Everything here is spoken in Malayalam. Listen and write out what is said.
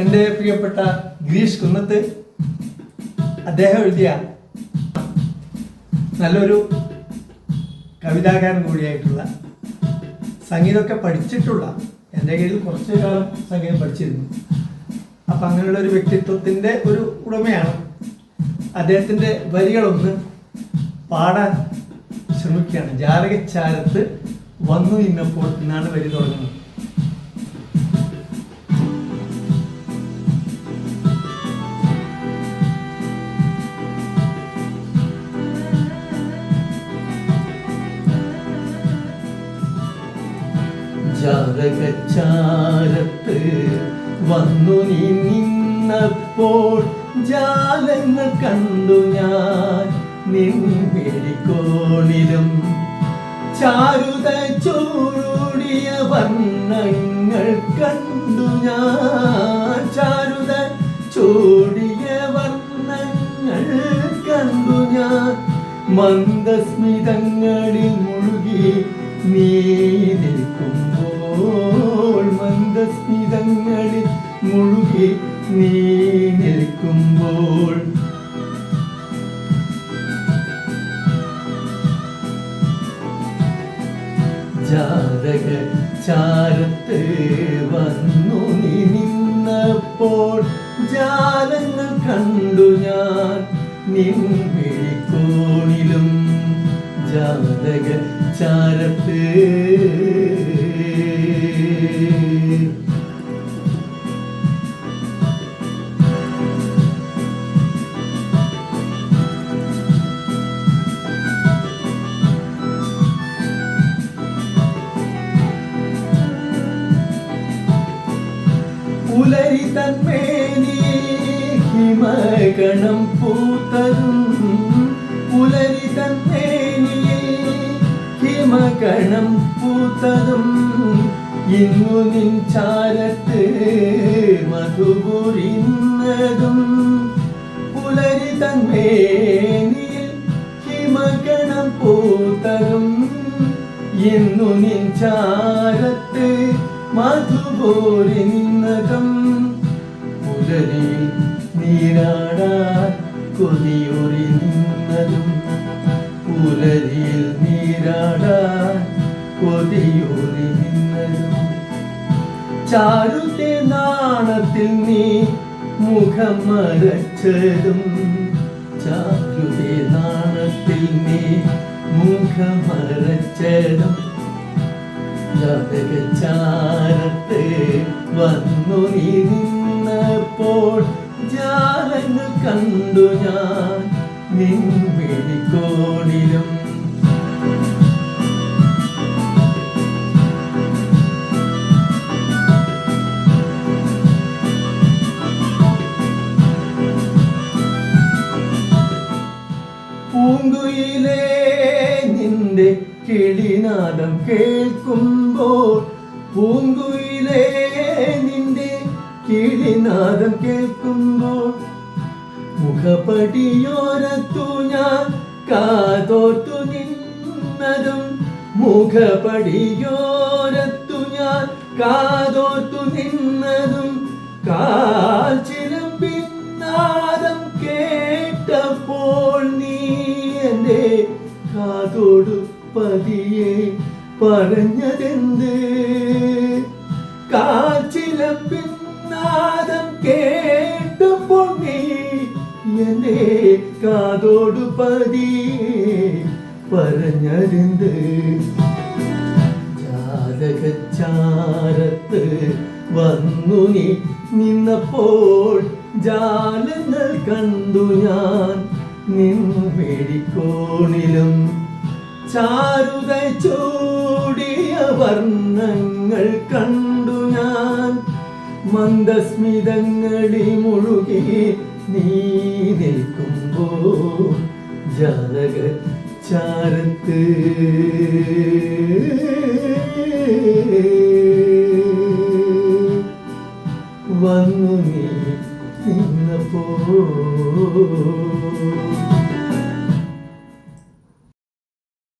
എൻ്റെ പ്രിയപ്പെട്ട ഗിരീഷ് കുന്നത്ത് അദ്ദേഹം എഴുതിയ നല്ലൊരു കവിതാകാരൻ കൂടിയായിട്ടുള്ള സംഗീതമൊക്കെ പഠിച്ചിട്ടുള്ള, എൻ്റെ കയ്യിൽ കുറച്ച് കാലം സംഗീതം പഠിച്ചിരുന്നു. അപ്പം അങ്ങനെയുള്ള ഒരു വ്യക്തിത്വത്തിൻ്റെ ഒരു ഉടമയാണ്. അദ്ദേഹത്തിൻ്റെ വരികളൊന്ന് പാടാൻ ശ്രമിക്കുകയാണ്. ജാലകച്ചാരത്ത് വന്നു നിന്നപ്പോൾ എന്നാണ് വരി തുടങ്ങുന്നത്. ജാലകച്ചാരത്ത് വന്നു നീ നിന്നപ്പോൾ ജാലങ്ങൾ കണ്ടു ഞാൻ നിൻമിഴിക്കോണിലും. ചാരുത ചൂടിയ വർണ്ണങ്ങൾ കണ്ടു ഞാൻ, ചാരുത ചൂടിയ വർണ്ണങ്ങൾ കണ്ടു ഞാൻ. മന്ദസ്മിതങ്ങളിൽ മുഴുകി നീ നിൽക്കുമ്പോൾ, മന്ദസ്മിതങ്ങളിൽ മുഴുകി നീ നിൽക്കുമ്പോൾ. ജാലകച്ചാരത്ത് വന്നു നീ നിന്നപ്പോൾ ജാലങ്ങൾ കണ്ടു ഞാൻ നിൻമിഴിക്കോണിലും. ജാലകച്ചാരത്ത് പുലരി തന്മേനി ഹിമകണം പൂത്തതും, പുലരി തന്മേനി ഹിമകണം പൂത്തതും. ഇന്നു നിൻ ചാരത്ത് മധുപുരിന്നതും, പുലരി തന്മേനി ഹിമകണം പൂത്തതും. ഇന്നു നിൻ ചാരത്ത് മധുപോരി നിന്നതും. പുലരിയിൽ നീരാടാൻ കൊതിയൊരി നിന്നതും, പുലരിയിൽ നീരാടാൻ കൊതിയൊരി നിന്നതും. ചാരുത്തെ നാണത്തിൽ നീ മുഖം മറച്ചതും, ചാരുത്തെ നാണത്തിൽ നീ മുഖം മറച്ചതും. ജാലകച്ചാരത്ത് വന്നു നീ നിന്നപ്പോൾ ജാലങ്ങൾ കണ്ടു ഞാൻ നിൻമിഴിക്കോണിലും. പൂങ്കുയിലേ നിന്റെ കിളിനാദം കേൾക്കുമ്പോൾ, പൂങ്കുയിലേ നിന്റെ കിളിനാദം കേൾക്കുമ്പോൾ. മുഖപടിയോരത്തു ഞാൻ കാതോർത്തു നിന്നതും, മുഖപടിയോരത്തു ഞാൻ കാതോർത്തു നിന്നതും. കാൽ ചിലമ്പിനാദം കേട്ടപ്പോൾ നീ എൻ്റെ കാതോടു പതിയെ പറഞ്ഞതെന്ത്? കാച്ചിലപ്പിന്നാദം കേട്ടപ്പോൾ നീ എന്റെ കാതോടു പതിയെ പറഞ്ഞതെന്ത്? ജാലകച്ചാരത്ത് വന്നു നീ നിന്നപ്പോൾ ജാലങ്ങൾ കണ്ടു ഞാൻ നിൻമിഴിക്കോണിലും. ചാരുത ചൂടിയ വർണ്ണങ്ങൾ കണ്ടു ഞാൻ, മന്ദസ്മിതങ്ങളിൽ മുഴുകി നീ നിൽക്കുമ്പോൾ. ജാലകച്ചാരത്ത് വന്നു നീ നിന്നപ്പോൾ.